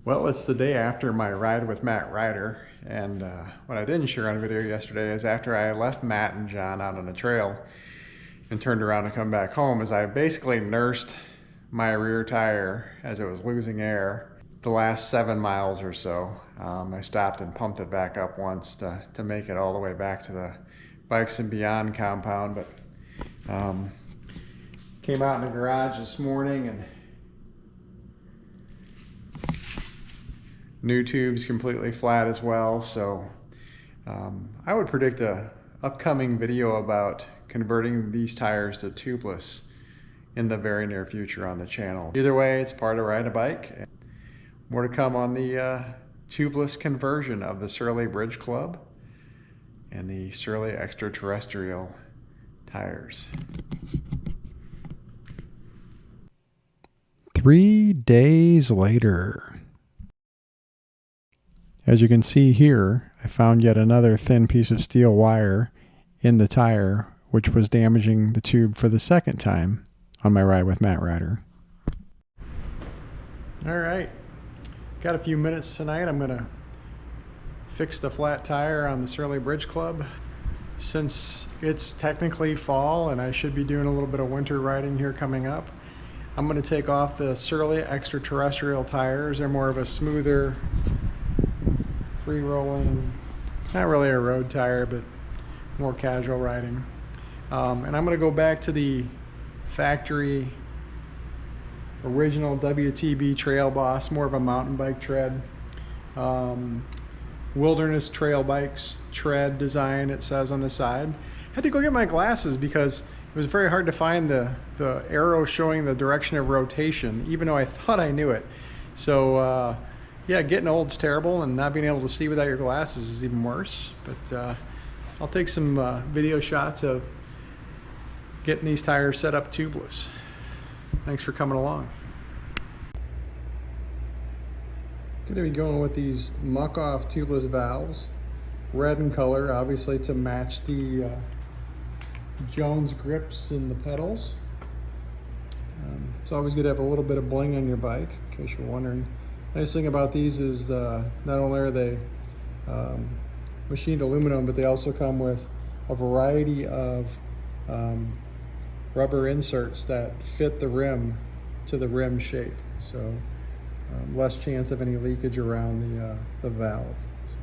Well, it's the day after my ride with Matt Ryder, and what I didn't share on video yesterday is after I left Matt and John out on the trail and turned around to come back home, is I basically nursed my rear tire as it was losing air the last 7 miles or so. I stopped and pumped it back up once to make it all the way back to the Bikes and Beyond compound, but came out in the garage this morning and new tubes completely flat as well. So I would predict a upcoming video about converting these tires to tubeless in the very near future on the channel. Either way, it's part of riding a bike. More to come on the tubeless conversion of the Surly Bridge Club and the Surly Extraterrestrial tires. 3 days later. As you can see here, I found yet another thin piece of steel wire in the tire, which was damaging the tube for the second time on my ride with Matt Ryder. All right, got a few minutes tonight. I'm gonna fix the flat tire on the Surly Bridge Club. Since it's technically fall and I should be doing a little bit of winter riding here coming up, I'm gonna take off the Surly Extraterrestrial tires. They're more of a smoother, free-rolling, not really a road tire, but more casual riding. And I'm going to go back to the factory original WTB Trail Boss, more of a mountain bike tread. Wilderness Trail Bikes tread design, it says on the side. Had to go get my glasses because it was very hard to find the arrow showing the direction of rotation, even though I thought I knew it. So yeah, getting old's terrible, and not being able to see without your glasses is even worse. But I'll take some video shots of getting these tires set up tubeless. Thanks for coming along. Gonna be going with these Muc-Off tubeless valves, red in color, obviously to match the Jones grips in the pedals. It's always good to have a little bit of bling on your bike, in case you're wondering. Nice thing about these is not only are they machined aluminum, but they also come with a variety of rubber inserts that fit the rim to the rim shape. So less chance of any leakage around the valve. So.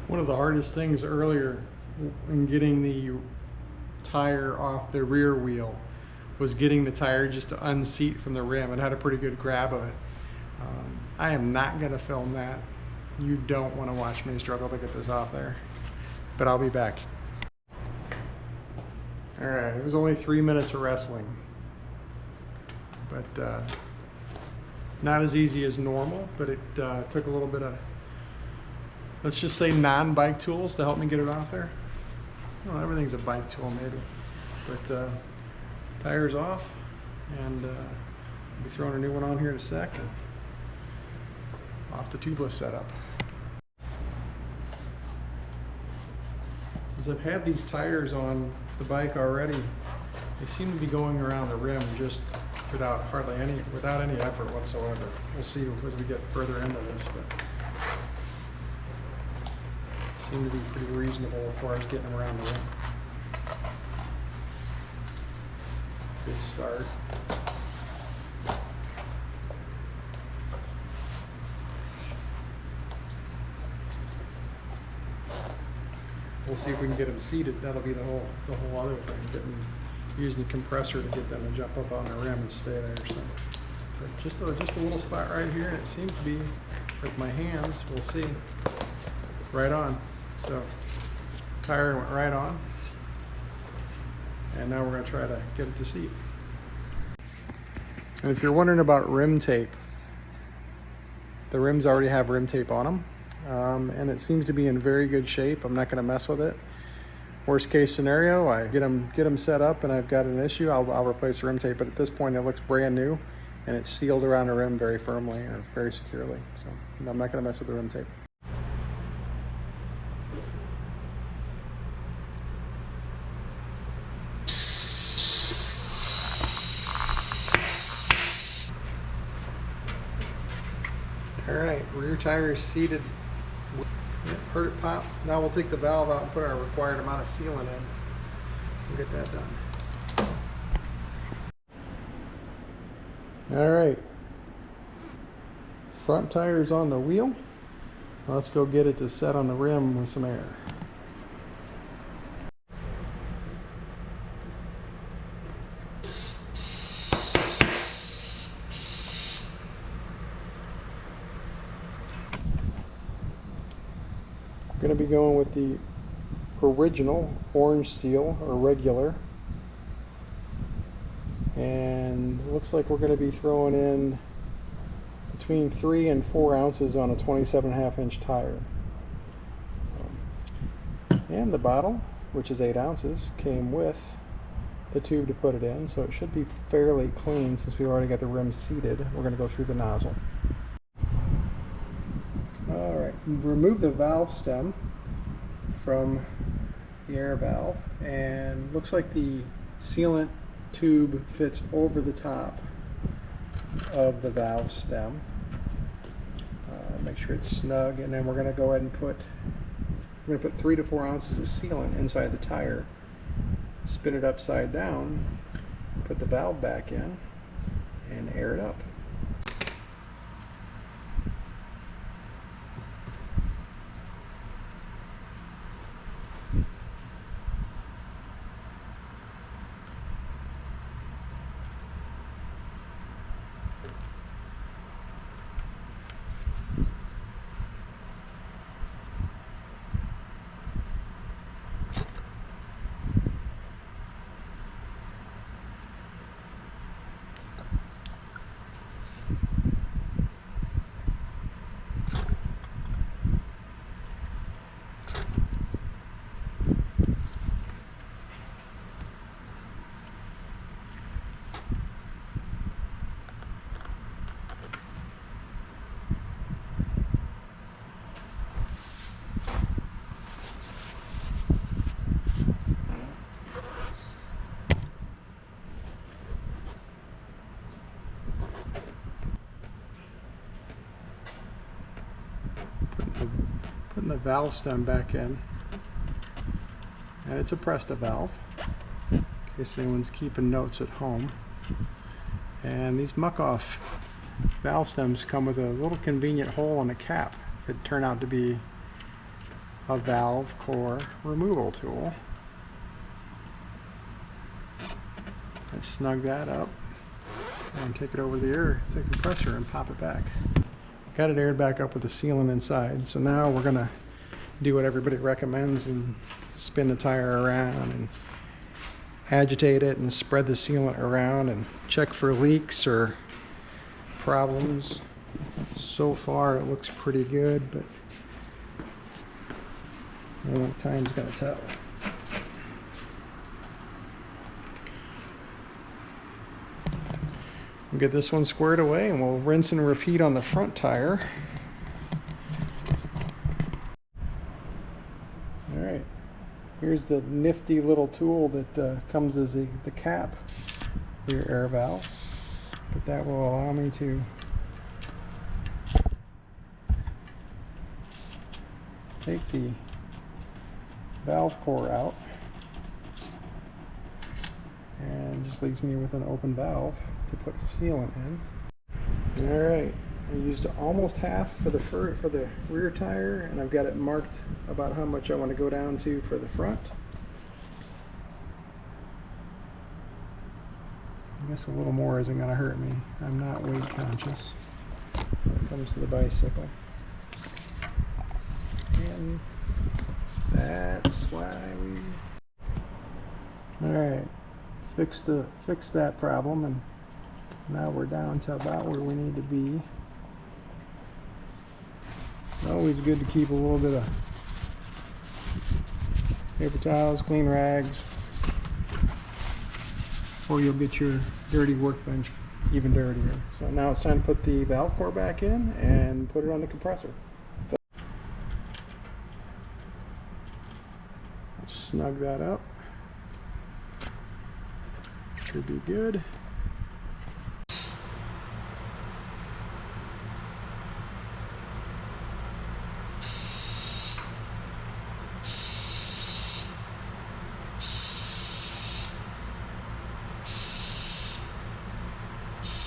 One of the hardest things earlier in getting the tire off the rear wheel was getting the tire just to unseat from the rim. It had a pretty good grab of it. I am not going to film that. You don't want to watch me struggle to get this off there, but I'll be back. All right, it was only 3 minutes of wrestling, but not as easy as normal, but it took a little bit of, let's just say, non-bike tools to help me get it off there. Well, everything's a bike tool maybe, but tire's off, and I'll be throwing a new one on here in a sec, and off the tubeless setup. Since I've had these tires on the bike already, they seem to be going around the rim just without any effort whatsoever. We'll see as we get further into this, but seem to be pretty reasonable as far as getting them around the rim. Good start. We'll see if we can get them seated. That'll be the whole other thing. Using the compressor to get them to jump up on the rim and stay there. So, but just a little spot right here, and it seems to be with my hands. We'll see. Right on. So tire went right on, and now we're going to try to get it to seat. And if you're wondering about rim tape, the rims already have rim tape on them, and it seems to be in very good shape. I'm not going to mess with it. Worst case scenario, I get them set up and I've got an issue, I'll replace the rim tape. But at this point, it looks brand new and it's sealed around the rim very firmly or very securely. So I'm not going to mess with the rim tape. All right, rear tire is seated. Heard it pop. Now we'll take the valve out and put our required amount of sealant in. We'll get that done. All right, front tire's on the wheel. Let's go get it to set on the rim with some air. Going to be going with the original orange steel or regular, and it looks like we're going to be throwing in between 3 and 4 ounces on a 27.5 inch tire. And the bottle, which is 8 ounces, came with the tube to put it in, so it should be fairly clean since we've already got the rim seated. We're going to go through the nozzle. Alright, remove the valve stem from the air valve, and looks like the sealant tube fits over the top of the valve stem. Make sure it's snug, and then we're going to go ahead and put 3 to 4 ounces of sealant inside the tire, spin it upside down, put the valve back in, and air it up. Putting the valve stem back in, and it's a presta valve in case anyone's keeping notes at home. And these Muc-Off valve stems come with a little convenient hole in the cap that turned out to be a valve core removal tool. Let's snug that up and take it over the compressor and pop it back. Got it aired back up with the sealant inside, so now we're gonna do what everybody recommends and spin the tire around and agitate it and spread the sealant around and check for leaks or problems. So far it looks pretty good, but only time's gonna tell. We'll get this one squared away and we'll rinse and repeat on the front tire. Alright, here's the nifty little tool that comes as the cap for your air valve. But that will allow me to take the valve core out, and just leaves me with an open valve to put sealant in. Alright, I used almost half for the rear tire, and I've got it marked about how much I want to go down to for the front. I guess a little more isn't going to hurt me. I'm not weight conscious when it comes to the bicycle. And that's why we... Alright, fix that problem, and now we're down to about where we need to be. It's always good to keep a little bit of paper towels, clean rags, or you'll get your dirty workbench even dirtier. So now it's time to put the valve core back in and put it on the compressor. Snug that up. Should be good.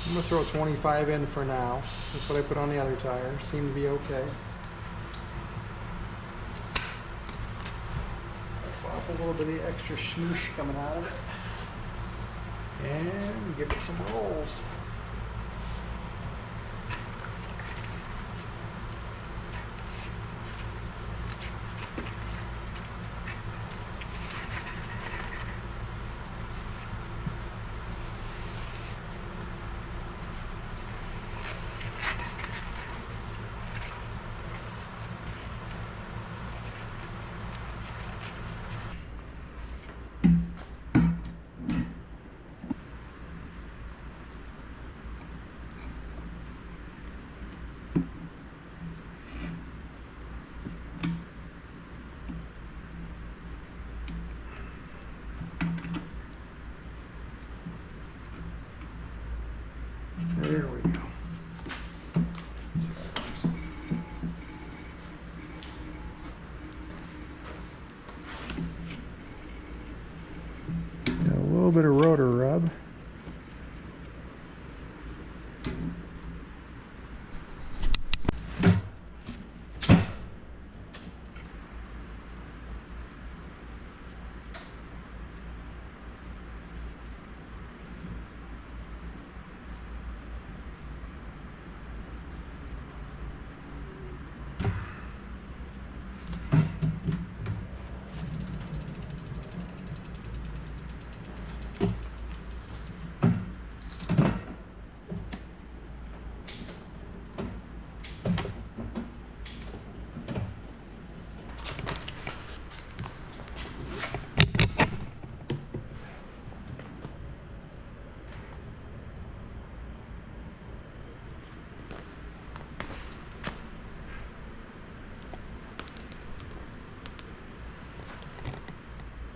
I'm going to throw 25 in for now. That's what I put on the other tire. Seemed to be okay. Off a little bit of the extra smoosh coming out of it. And give it some rolls. There we go. Got a little bit of rotor rub.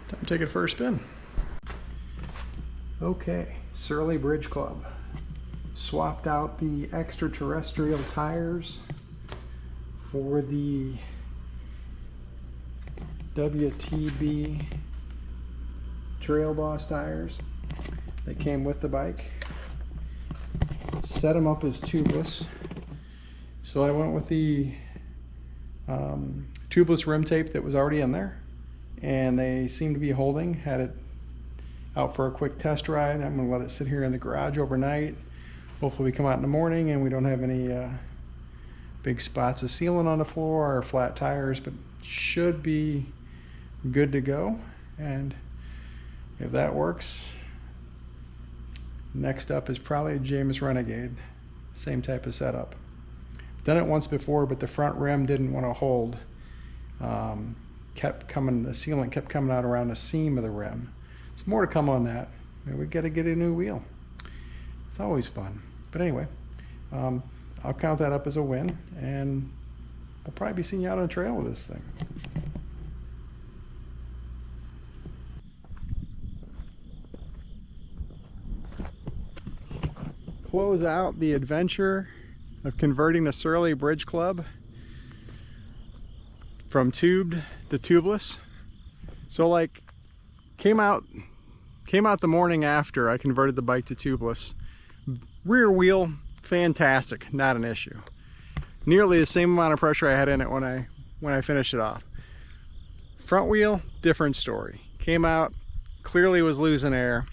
Time to take it for a spin. Okay, Surly Bridge Club. Swapped out the Extraterrestrial tires for the WTB Trail Boss tires that came with the bike. Set them up as tubeless. So I went with the tubeless rim tape that was already in there, and they seem to be holding. Had it out for a quick test ride. I'm going to let it sit here in the garage overnight. Hopefully we come out in the morning and we don't have any big spots of sealant on the floor or flat tires, but should be good to go. And if that works, next up is probably a James Renegade. Same type of setup. Done it once before, but the front rim didn't want to hold. Kept coming, the sealant kept coming out around the seam of the rim. There's more to come on that. And we got to get a new wheel. It's always fun. But anyway, I'll count that up as a win, and I'll probably be seeing you out on the trail with this thing. Close out the adventure of converting the Surly Bridge Club from tubed to tubeless. So like came out the morning after I converted the bike to tubeless. Rear wheel, fantastic, not an issue. Nearly the same amount of pressure I had in it when I finished it off. Front wheel, different story. Came out, clearly was losing air.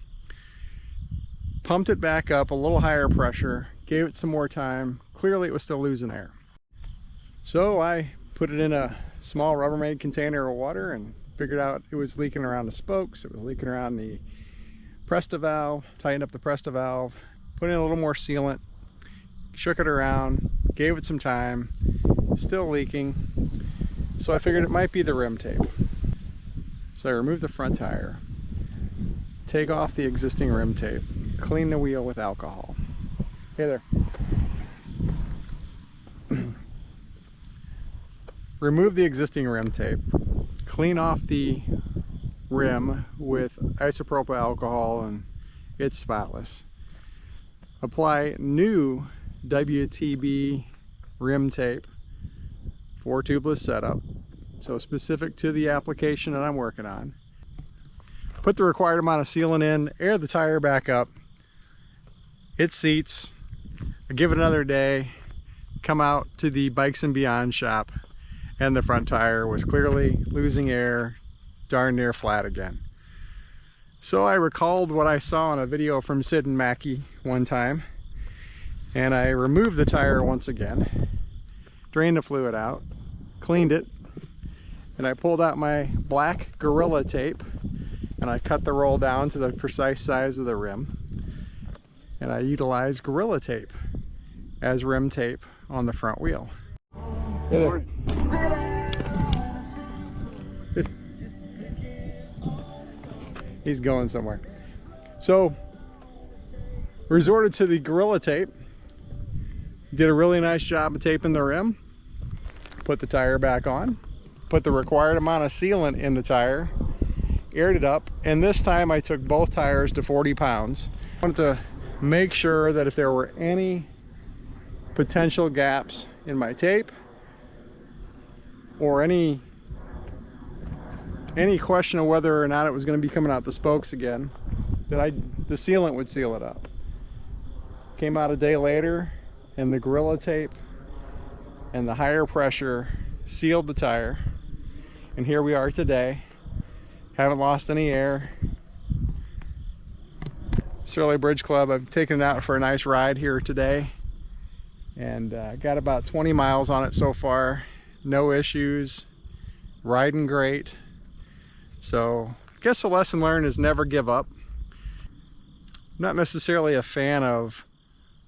Pumped it back up, a little higher pressure, gave it some more time. Clearly it was still losing air. So I put it in a small Rubbermaid container of water and figured out it was leaking around the spokes, it was leaking around the presta valve, tightened up the presta valve, put in a little more sealant, shook it around, gave it some time, still leaking. So I figured it might be the rim tape. So I remove the front tire, take off the existing rim tape, clean the wheel with alcohol. Hey there. Remove the existing rim tape, clean off the rim with isopropyl alcohol, and it's spotless. Apply new WTB rim tape for tubeless setup, so specific to the application that I'm working on. Put the required amount of sealant in, air the tire back up, it seats, I give it another day, come out to the Bikes and Beyond shop, and the front tire was clearly losing air, darn near flat again. So I recalled what I saw in a video from Sid and Mackie one time, and I removed the tire once again, drained the fluid out, cleaned it, and I pulled out my black Gorilla tape and I cut the roll down to the precise size of the rim, and I utilized Gorilla tape as rim tape on the front wheel. Hey there. He's going somewhere. So resorted to the Gorilla tape, did a really nice job of taping the rim, put the tire back on, put the required amount of sealant in the tire, aired it up, and this time I took both tires to 40 pounds. I wanted to make sure that if there were any potential gaps in my tape or any question of whether or not it was going to be coming out the spokes again, that the sealant would seal it up. Came out a day later, and the Gorilla tape and the higher pressure sealed the tire, and here we are today. Haven't lost any air. Surly Bridge Club, I've taken it out for a nice ride here today, and got about 20 miles on it so far. No issues, riding great. So I guess the lesson learned is never give up. I'm not necessarily a fan of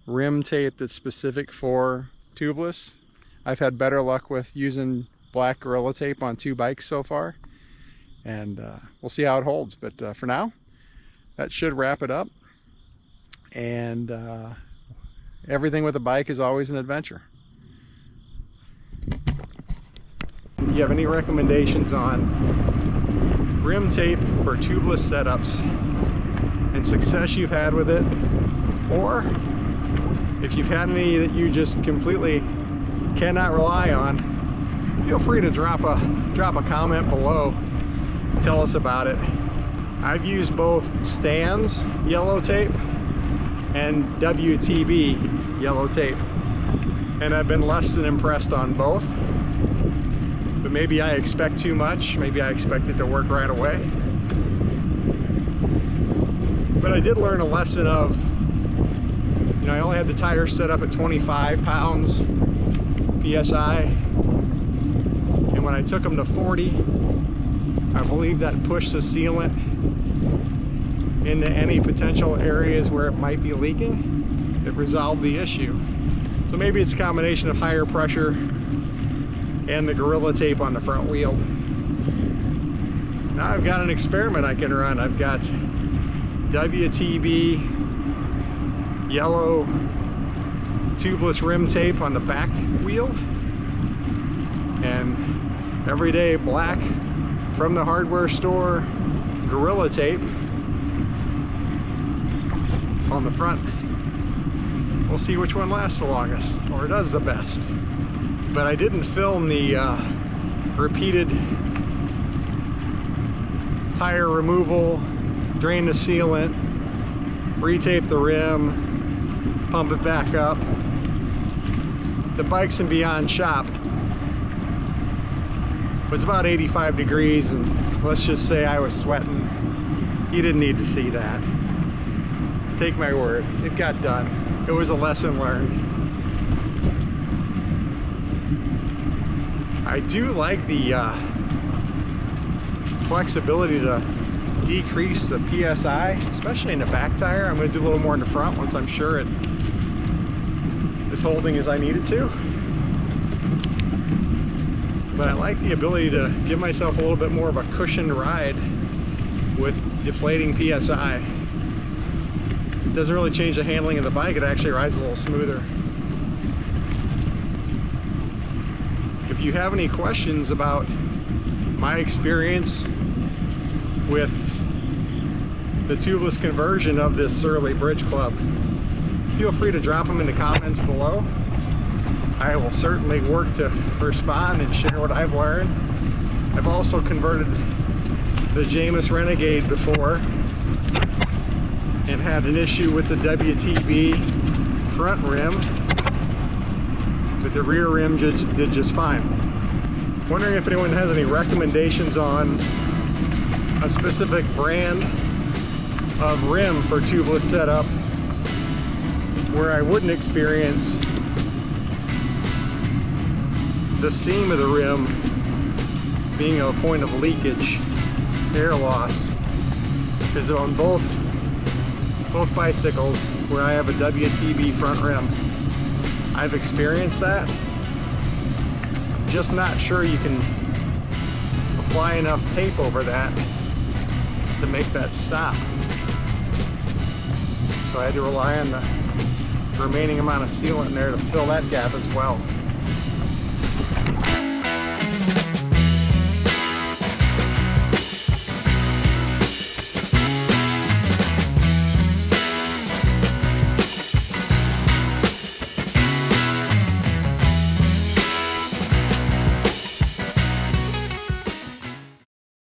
rim tape that's specific for tubeless. I've had better luck with using black Gorilla tape on 2 bikes so far, and we'll see how it holds. But for now, that should wrap it up. And everything with a bike is always an adventure. If you have any recommendations on rim tape for tubeless setups and success you've had with it, or if you've had any that you just completely cannot rely on, feel free to drop a comment below. Tell us about it. I've used both Stan's yellow tape and WTB yellow tape, and I've been less than impressed on both. But maybe I expect too much. Maybe I expect it to work right away. But I did learn a lesson of, you know, I only had the tire set up at 25 pounds PSI, and when I took them to 40, I believe that pushed the sealant into any potential areas where it might be leaking. It resolved the issue. So maybe it's a combination of higher pressure and the Gorilla tape on the front wheel. Now I've got an experiment I can run. I've got WTB yellow tubeless rim tape on the back wheel, and everyday black from the hardware store Gorilla tape on the front. We'll see which one lasts the longest, or does the best. But I didn't film the repeated tire removal, drain the sealant, retape the rim, pump it back up. The Bikes and Beyond shop was about 85 degrees, and let's just say I was sweating. You didn't need to see that. Take my word, it got done. It was a lesson learned. I do like the flexibility to decrease the PSI, especially in the back tire. I'm going to do a little more in the front once I'm sure it is holding as I need it to. but I like the ability to give myself a little bit more of a cushioned ride with deflating PSI. It doesn't really change the handling of the bike, it actually rides a little smoother. If you have any questions about my experience with the tubeless conversion of this Surly Bridge Club, feel free to drop them in the comments below. I will certainly work to respond and share what I've learned. I've also converted the Jamis Renegade before and had an issue with the WTB front rim, but the rear rim did just fine. Wondering if anyone has any recommendations on a specific brand of rim for tubeless setup where I wouldn't experience the seam of the rim being a point of leakage, air loss. Because on both bicycles where I have a WTB front rim, I've experienced that. Just not sure you can apply enough tape over that to make that stop. So I had to rely on the remaining amount of sealant in there to fill that gap as well.